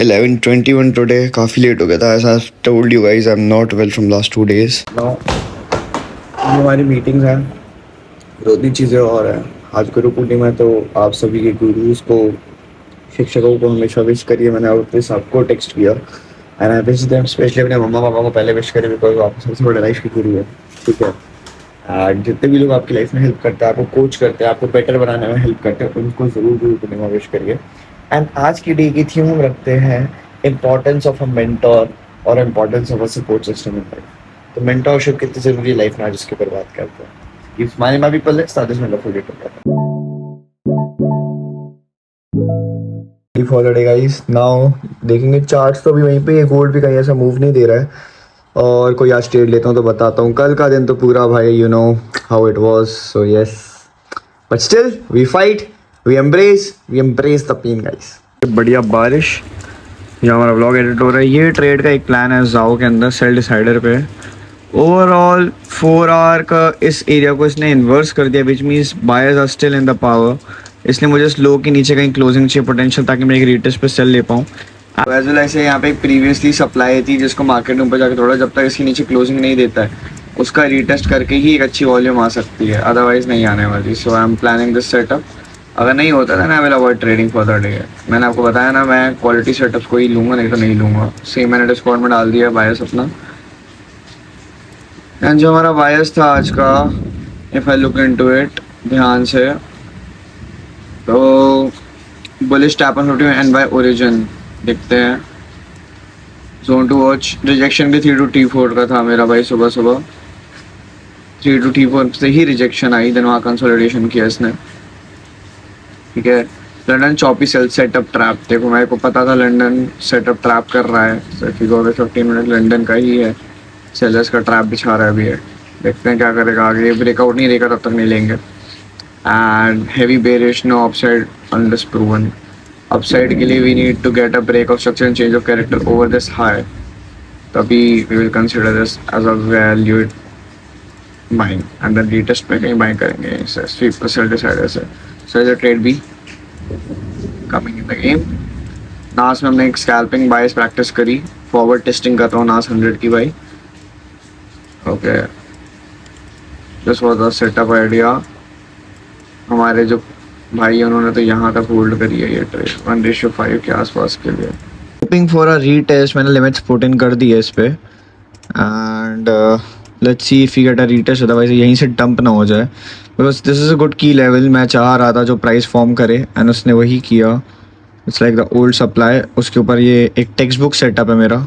11:21 today. काफ़ी late हो गया था. As I told you guys, I'm not well from last 2 days. Now, हमारी मीटिंग्स हैं, दो तीन चीज़ें और हैं. आज गुरु पूर्णिमा है तो आप सभी के गुरुज को, शिक्षकों को हमेशा विश करिए. मैंने और सबको टेक्स्ट किया and I wish them, specially अपने मम्मा पापा को पहले विश करिए बिकॉज आप सबसे बड़े लाइफ के गुरु है. ठीक है. जितने भी लोग आपकी लाइफ में हेल्प करते हैं, आपको कोच करते हैं, आपको बेटर बनाने में हेल्प करते हैं, उनको ज़रूर गुरु पूर्णिमा विश करिए. एंड आज की डे की थीम हम रखते हैं इम्पोर्टेंस ऑफ अ मेंटोर और importance of a support system in life. तो मेंटोरशिप कितनी ज़रूरी है लाइफ में, आज इसके ऊपर बात करते हैं. If money might be let's start this wonderful day together. For the day guys, now देखेंगे चार्ट्स तो अभी वहीं पे, गोल्ड भी कहीं ऐसा मूव नहीं दे रहा है. और कोई आज ट्रेड लेता हूँ तो बताता हूँ. कल का दिन तो पूरा भाई you know how it was. So yes, but still we fight, we embrace the pain guys. बढ़िया बारिश. यहाँ हमारा व्लॉग एडिट हो रहा है. ये ट्रेड का एक प्लान है जाओ के अंदर, सेल डिसाइडर पे. ओवरऑल 4 आवर का इस एरिया को इसने इन्वर्स कर दिया, which means buyers are still in the power. इसलिए मुझे स्लो के नीचे कहीं क्लोजिंग चाहिए पोटेंशियल, ताकि मैं एक रीटेस्ट पे सेल ले पाऊँ. एज वेल ऐसे यहाँ पे एक प्रीवियसली सप्लाई थी जिसको मार्केट में ऊपर जाकर थोड़ा, जब तक इसके नीचे क्लोजिंग नहीं देता है उसका रीटेस्ट करके ही एक अच्छी वॉल्यूम आ सकती है, अदरवाइज नहीं आने वाली. So I am planning this setup. अगर नहीं होता था ना, I will avoid trading for the day. मैंने आपको बताया ना, मैं क्वालिटी सेटअप्स को ही लूँगा, नहीं तो नहीं लूँगा. सेम मैंने डिस्कॉर्ड में डाल दिया बायर्स अपना. एंड जो हमारा बायस था आज का, if I look into it ध्यान से, तो bullish tap on 50 and buy origin देखते हैं. जोन टू वॉच रिजेक्शन भी 3 to T4 का था मेरा भाई. सुबह 3 to T4 से ही रिजेक्शन आई, देन वहाँ कंसोलिडेशन किया इसने. ठीक है. London choppy sell setup trap. देखो मेरे को पता था लंडन सेटअप ट्रैप कर रहा है. 15 मिनट लंडन का ही है. सेलर्स का ट्रैप बिछा रहा है अभी है. देखते हैं क्या करेगा आगे. ब्रेकआउट नहीं देगा तब तक नहीं लेंगे. And heavy bearish, no upside unless proven. Upside के लिए we need to get a break of structure and change of character over this high, तभी we will consider this as a valued buying. And then retest पे कहीं buying करेंगे इसे sweep sell decider से. So is a trade be coming in the game. NAS में हमने एक scalping bias practice करी. फॉरवर्ड टेस्टिंग कर रहा हूँ नास 100 की भाई. Okay, this was the setup idea. हमारे जो भाई उन्होंने तो यहाँ तक होल्ड करी है ये ट्रेड 1:5 के आसपास के लिए. Hoping for a retest. मैंने लिमिट्स पुट इन कर दी है इस पे. And let's see if we get a retest, otherwise यहीं से डंप ना हो जाए, because this is a good key level. मैं चाह रहा था जो प्राइस फॉर्म करे एंड उसने वही किया. It's like the old supply. उसके ऊपर ये एक टेक्स्ट बुक सेटअप है मेरा.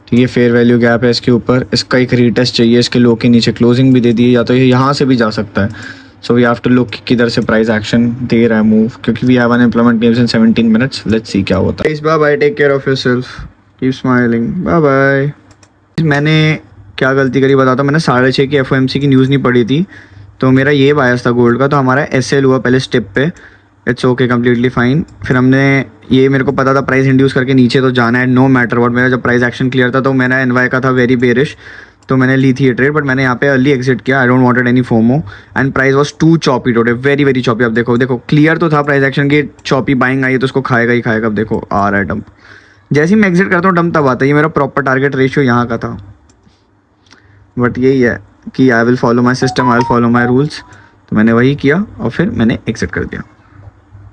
ठीक है. फेयर वैल्यू गैप है इसके ऊपर. इसका एक रीटेस्ट चाहिए. इसके लो के नीचे क्लोजिंग भी दे दी है, या तो ये यहाँ से भी जा सकता है. So we have to look किधर से प्राइस एक्शन दे रहा है मूव, क्योंकि we have an implement games in 17 minutes. Let's see क्या होता है. Bye bye, take care of yourself, keep smiling, bye bye. मैंने क्या गलती करी बताता हूँ. मैंने 6:30 की FOMC की न्यूज़ नहीं पढ़ी थी, तो मेरा ये बायस था गोल्ड का. तो हमारा SL हुआ पहले स्टेप पे. It's okay, completely fine. फिर हमने ये, मेरे को पता था प्राइस इंड्यूस करके नीचे तो जाना है नो मैटर व्हाट. मेरा जब प्राइस एक्शन क्लियर था तो मेरा NY का था वेरी बेरिश, तो मैंने ली थी ये ट्रेड. बट मैंने यहाँ पे अर्ली एग्जिट किया. I don't wanted any FOMO. And price was too choppy today, very very choppy. अब देखो क्लियर तो था प्राइस एक्शन की, चॉपी बाइंग आई है तो उसको खाएगा ही खाएगा. अब देखो आ रहा है डंप. जैसे ही मैं एग्जिट करता हूँ डंप तब आता है. ये मेरा प्रॉपर टारगेट रेशियो यहाँ का था. बट यही है कि I will follow my system, I will follow my rules. तो मैंने वही किया और फिर मैंने एग्जिट कर दिया.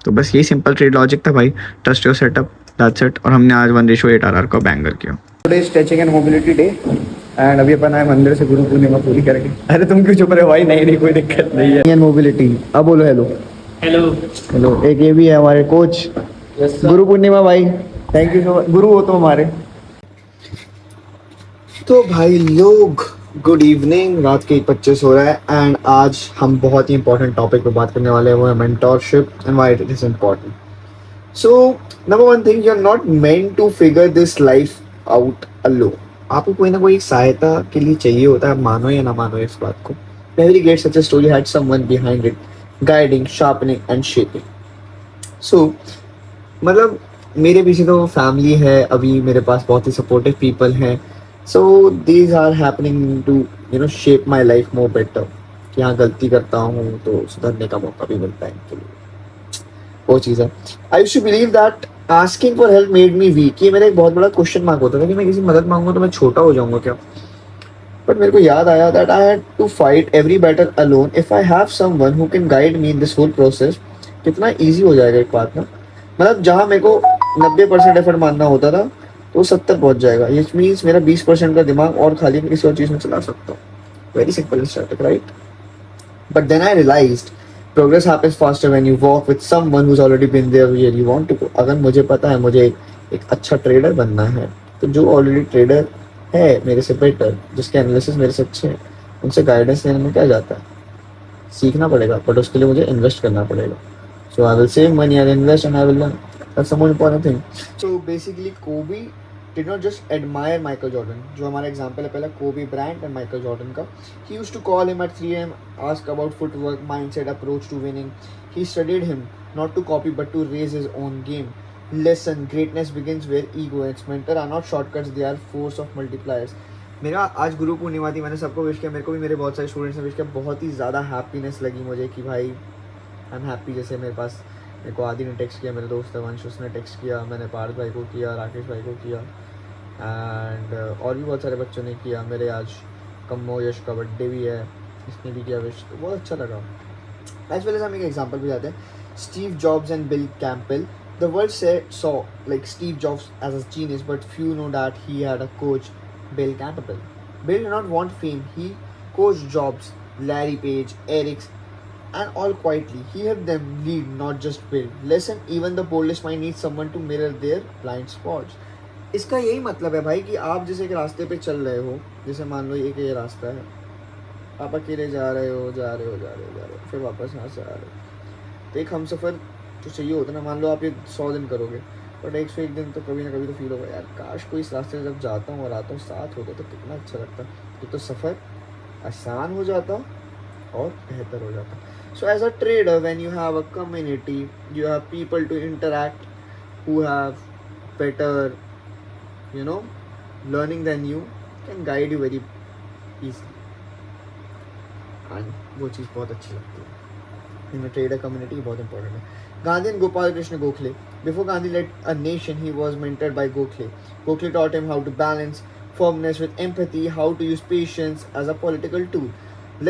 तो बस यही सिंपल ट्रेड लॉजिक था भाई. Trust your setup, that's it. और हमने आज 1:8 RR का बैंगर किया. Today stretching and mobility day. And अभी अपन आए मंदिर से गुरु पूर्णिमा पूरी करेंगे. अरे तुम क्यों चुप रहे हो भाई. नहीं कोई दिक्कत नहीं है. And mobility. अब बोलो हेलो हेलो हेलो. एक ये भी है हमारे कोच. गुरु पूर्णिमा भाई, थैंक यू सो मच. गुरु हो तो हमारे. तो भाई लोग गुड इवनिंग. रात के 1:25 हो रहा है. एंड आज हम बहुत ही इंपॉर्टेंट टॉपिक पे बात करने वाले हैं, वो है mentorship and why it is important. So number one thing, you are not meant to figure this life out alone. आपको कोई ना कोई सहायता के लिए चाहिए होता है, मानो या ना मानो इस बात को. Every great success story had someone behind it, guiding, sharpening and shaping. So मतलब मेरे पीछे तो फैमिली है, अभी मेरे पास बहुत ही सपोर्टिव पीपल हैं. So these are happening to shape my life more better. कि हाँ गलती करता हूँ तो सुधरने का मौका भी मिलता है इनके लिए. वो चीज़ है. I used to believe that asking for help made me weak, ये मेरा एक बहुत बड़ा क्वेश्चन मार्क होता था कि मैं किसी मदद मांगूं तो मैं छोटा हो जाऊंगा क्या. बट मेरे को याद आया that I had to fight every battle alone. If I have someone who can guide me in this whole process, कितना इजी हो जाएगा एक बात ना. मतलब जहाँ मेरे को 90% एफर्ट मानना होता था तो 70 पहुंच जाएगा. ये मीन्स मेरा 20% का दिमाग और खाली मैं किसी और चीज में चला सकता हूँ. Very simple start, right. But then I realized progress happens faster when you walk with someone who's already been there where you want to go. अगर मुझे पता है मुझे एक अच्छा ट्रेडर बनना है तो जो ऑलरेडी ट्रेडर है मेरे से बेटर, जिसके एनालिसिस मेरे से अच्छे हैं, उनसे गाइडेंस लेने में क्या जाता है. सीखना पड़ेगा बट उसके लिए मुझे इन्वेस्ट करना पड़ेगा. So I will save money, I will invest and I will learn. That's the most important thing. So basically Kobe did not just admire Michael Jordan, जो हमारा एग्जाम्पल है पहला कोबी ब्रायंट एंड माइकल जॉर्डन का. He used to call him at 3 a.m., ask about footwork, mindset, approach to winning. He studied him not to copy but to raise his own game. Lesson: greatness begins where ego ends. Mentor are not shortcuts, they are force of multipliers. मेरा आज गुरु पूर्णिमा थी, मैंने सबको wish किया, मेरे को भी मेरे बहुत सारे स्टूडेंट्स ने विश किया. बहुत ही ज़्यादा हैप्पीनेस लगी मुझे कि भाई आई एम हैप्पी. जैसे मेरे को आदि ने टेक्स्ट किया, मेरे दोस्त वंश उसने टेक्स्ट किया, मैंने पार्थ भाई को किया, राकेश भाई को किया, एंड और भी बहुत सारे बच्चों ने किया. मेरे आज कम्मो यश का बर्थडे भी है, इसने भी किया विश, तो बहुत अच्छा लगा. एज वेल एज हम एक एग्जाम्पल भी जाते हैं. Steve Jobs and Bill Campbell. The world saw like Steve Jobs as a genius but few know that he had a coach, Bill Campbell. Bill did not want fame, he coached Jobs, Larry Page, Eric, and all quietly. He helped them lead, not just build. Lesson: even the boldest mind needs someone to mirror their blind spots. इसका यही मतलब है भाई कि आप जैसे एक रास्ते पे चल रहे हो, जैसे मान लो एक ये रास्ता है, आप अकेले जा रहे हो, फिर वापस यहाँ से आ रहे हो, तो एक हम सफ़र जो चाहिए होता है ना. मान लो आप ये 100 दिन करोगे, बट 101 दिन तो कभी ना कभी तो फील होगा यार काश कोई इस रास्ते से जब जाता हूँ और आता हूँ साथ होता तो कितना अच्छा लगता. तो सफ़र आसान हो जाता और बेहतर हो जाता. So as a trader when you have a community, you have people to interact who have better learning than you, can guide you very easily. and वो चीज़ बहुत अच्छी लगती है. इन ट्रेडर कम्युनिटी बहुत इंपॉर्टेंट है. Gandhi and Gopal Krishna Gokhale. Before Gandhi led a nation, he was mentored by Gokhale. Gokhale taught him how to balance firmness with empathy, how to use patience as a political tool.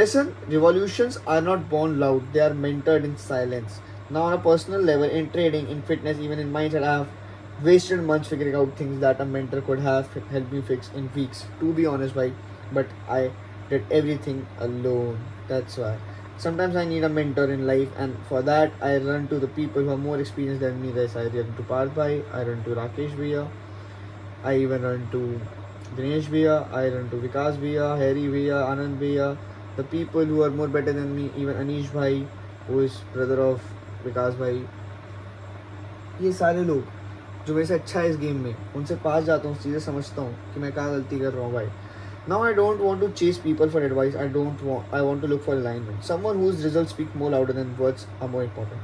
Lesson: revolutions are not born loud, they are mentored in silence. Now on a personal level, in trading, in fitness, even in mindset, I have wasted months figuring out things that a mentor could have helped me fix in weeks. To be honest, bhai, but I did everything alone. That's why sometimes I need a mentor in life, and for that I run to the people who are more experienced than me. Guys, I run to Parth bhai, I run to Rakesh bhaiya, I even run to Dinesh bhaiya, I run to Vikas bhaiya, Harry bhaiya, Anand bhaiya, the people who are more better than me, even Anish bhai, who is brother of Vikas bhai. ये सारे लोग जो मेरे से अच्छा है इस game में, उनसे पास जाता हूँ, चीज़ें समझता हूँ कि मैं कहाँ गलती कर रहा हूँ भाई. Now I don't want to chase people for advice, I want to look for alignment. Someone whose results speak more louder than words are more important.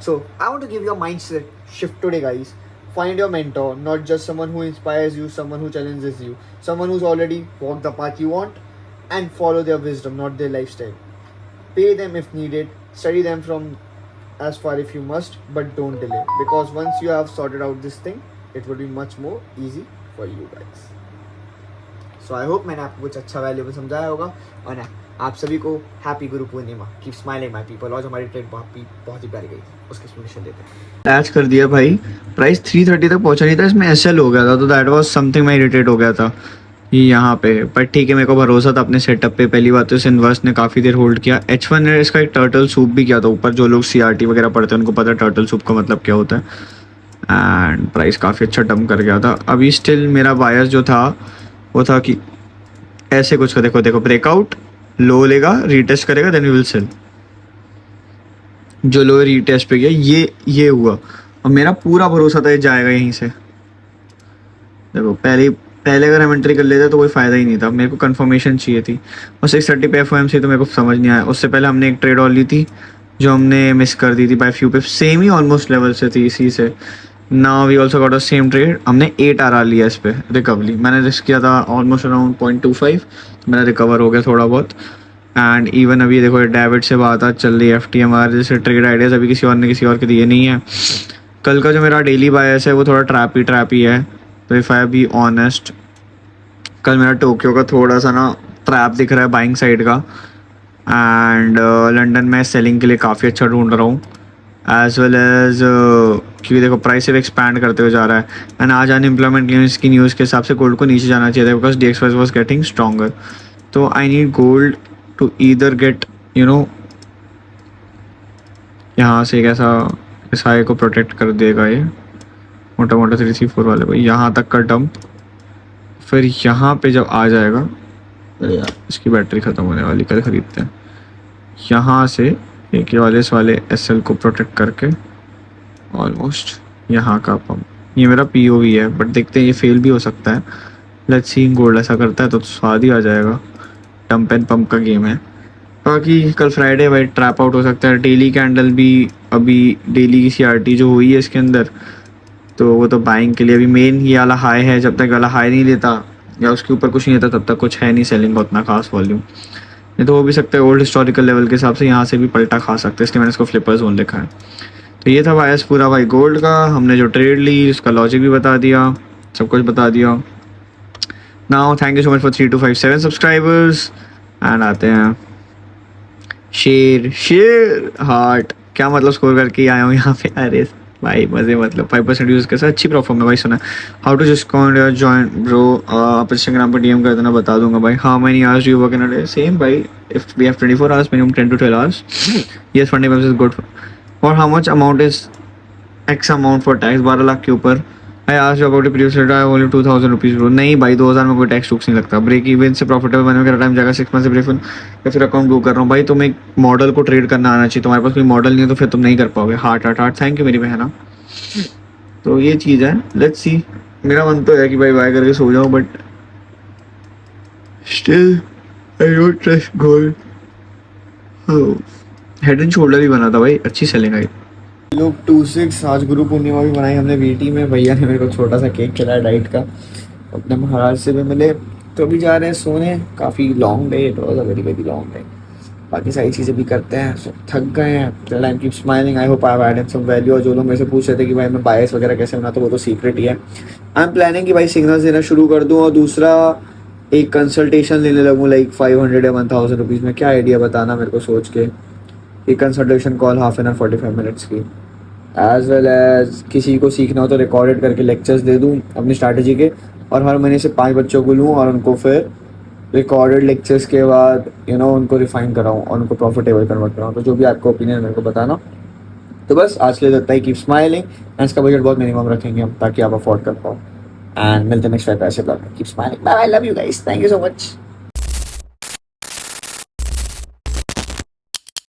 So I want to give your mindset shift today guys. Find your mentor, not just someone who inspires you, someone who challenges you, someone who's already walked the path you want, and follow their wisdom, not their lifestyle. Pay them if needed, study them from as far if you must, but don't delay, because once you have sorted out this thing, it will be much more easy for you guys. So I hope मैंने आपको कुछ अच्छा valuable समझाया होगा. और आप सभी को happy Guru Purnima. Keep smiling my people. और जो हमारी ट्रेड बहुत ही प्यारी गई थी उसकी एक्सप्लेनेशन देते हैं. ऐच कर दिया भाई, प्राइस 330 तक पहुंचा नहीं था, इसमें एसएल हो गया था, तो दैट वाज समथिंग. मैं इरिटेट हो गया था यहाँ पे, पर ठीक है, मेरे को भरोसा था अपने सेटअप पे. पहली बात तो इस इन्वर्स ने काफ़ी देर होल्ड किया. H1 ने इसका एक टर्टल सूप भी किया था ऊपर. जो लोग CRT वगैरह पढ़ते हैं उनको पता है टर्टल सूप का मतलब क्या होता है. एंड प्राइस काफ़ी अच्छा डंप कर गया था. अभी स्टिल मेरा बायस जो था वो था कि ऐसे कुछ का, देखो ब्रेकआउट लो लेगा, रीटेस्ट करेगा, देन वी विल सेल. जो लो रीटेस्ट पे गया ये हुआ, और मेरा पूरा भरोसा था ये जाएगा यहीं से. देखो पहले अगर हम एंट्री कर लेते तो कोई फ़ायदा ही नहीं था. मेरे को कंफर्मेशन चाहिए थी. और 630 पे FOMC तो मेरे को समझ नहीं आया. उससे पहले हमने एक ट्रेड और ली थी जो हमने मिस कर दी थी बाय फ्यू पे. सेम ही ऑलमोस्ट लेवल से थी इसी से. Now we also got a same trade. हमने 8 RR लिया इस पे रिकवरी. मैंने रिस्क किया था ऑलमोस्ट अराउंड 0.25. मेरा रिकवर हो गया थोड़ा बहुत. एंड इवन अभी देखो डेविड से बात आज चल रही है FTMR जैसे ट्रेड आइडियाज़ अभी किसी और ने किसी और के दिए नहीं है. कल का जो मेरा डेली बायस है वो थोड़ा ट्रैप ही है. तो इफ़ आई बी ऑनेस्ट, कल मेरा टोक्यो का थोड़ा सा ना ट्रैप दिख रहा है बाइंग साइड का. एंड लंदन में सेलिंग के लिए काफ़ी अच्छा ढूंढ रहा हूँ. एज वेल एज क्योंकि देखो प्राइस सिर्फ एक्सपैंड करते हुए जा रहा है. एंड आज अनएम्प्लॉयमेंट न्यूज़ की न्यूज़ के हिसाब से गोल्ड को नीचे जाना चाहिए था because DXY was getting stronger. तो I need gold to either get यहाँ से एक ऐसा इस हाई को प्रोटेक्ट कर देगा ये मोटा मोटा 334 वाले को यहाँ तक का डंप. फिर यहाँ पे जब आ जाएगा, अरे यार इसकी बैटरी ख़त्म होने वाली, कल ख़रीदते हैं. यहाँ से एक वाले SL को प्रोटेक्ट करके ऑलमोस्ट यहाँ का पंप. ये मेरा POV है बट देखते हैं ये फेल भी हो सकता है. लेट्स सी गोल्ड ऐसा करता है तो स्वाद ही आ जाएगा. डंप एंड पंप का गेम है. बाकी कल फ्राइडे भाई ट्रैप आउट हो सकता है. डेली कैंडल भी अभी डेली की CRT जो हुई है इसके अंदर, तो वो तो बाइंग के लिए अभी मेन ये वाला हाई है. जब तक वाला हाई नहीं लेता या उसके ऊपर कुछ नहीं लेता तब तक कुछ है नहीं सेलिंग का उतना खास वॉल्यूम. ये तो हो भी सकता है ओल्ड हिस्टोरिकल लेवल के हिसाब से यहाँ से भी पलटा खा सकते हैं, इसलिए मैंने इसको फ्लिपर जोन लिखा है. तो ये था बायस पूरा भाई गोल्ड का. हमने जो ट्रेड ली उसका लॉजिक भी बता दिया, सब कुछ बता दिया. Now thank you so much for 3257 subscribers. And आते हैं शेर हार्ट. क्या मतलब स्कोर करके आया हूँ यहाँ पे. अरे भाई मजे मतलब 5% यूज़ के साथ अच्छी परफॉर्म है भाई. सुना how to just join bro. आप इंस्टाग्राम पर DM कर देना, बता दूंगा भाई. How many hours do you work in a day. Same भाई, if we have 24 hours minimum 10 to 12 hours. Yes funday is good. और how much amount is X amount for tax. 12 lakh के ऊपर. I asked about the previous rate. I only 2000 rupees bro. नहीं भाई 2000 में कोई tax टूक्स नहीं लगता. ब्रेक इवन से प्रॉफिटेबल बनने में टाइम जाएगा 6 मंथ से ब्रेक इवन या फिर अकाउंट बुक कर रहा हूँ भाई. तुम्हें एक मॉडल को ट्रेड करना आना चाहिए. तुम्हारे पास कोई मॉडल नहीं है तो फिर तुम नहीं कर पाओगे. हार्ट थैंक यू मेरी बहना. तो ये चीज़ है. Let's see. मेरा मन तो है कि भाई बाय करके सो जाऊँ but still I don't trust gold. Head and shoulder भी बना था भाई, अच्छी सेलिंग आई. लोग 26 आज गुरु पूर्णिमा भी बनाई हमने VT में. भैया ने मेरे को छोटा सा केक खिलाया डाइट का. अपने महाराज से भी मिले तो अभी जा रहे हैं सोने. काफ़ी long day, it was a very very long day. बाकी सारी चीज़ें भी करते हैं. so, थक गए हैं. Till I keep smiling. I hope I have added some value. और जो लोग मेरे से पूछ रहे थे कि भाई मैं बायस वगैरह कैसे बनाता हूँ वो तो सीक्रेट ही है. आई एम प्लानिंग कि भाई सिग्नल्स देना शुरू कर दूँ और दूसरा एक कंसल्टेशन लेने लगूँ लाइक 500 या 1000 रुपीज़ में. क्या आइडिया बताना मेरे को सोच के. एक consultation call half an hour 45 minutes की. एज वेल एज किसी को सीखना हो तो रिकॉर्डेड करके लेक्चर्स दे दूँ अपनी स्ट्रैटेजी के. और हर महीने से 5 बच्चों को लूँ और उनको फिर रिकॉर्डेड लेक्चर्स के बाद उनको रिफाइन कराऊँ और उनको प्रॉफिटेबल कन्वर्ट कराऊँ. तो जो भी आपको ओपिनियन मेरे को बताना. तो बस आज के लिए देता है. Keep smiling. एंड इसका बजट बहुत मिनिमम रखेंगे हम ताकि आप अफोर्ड कर पाओ. एंड मिलते हैं नेक्स्ट टाइम ऐसे ब्लॉग में. Keep smiling. Bye. I love you guys. Thank you so much.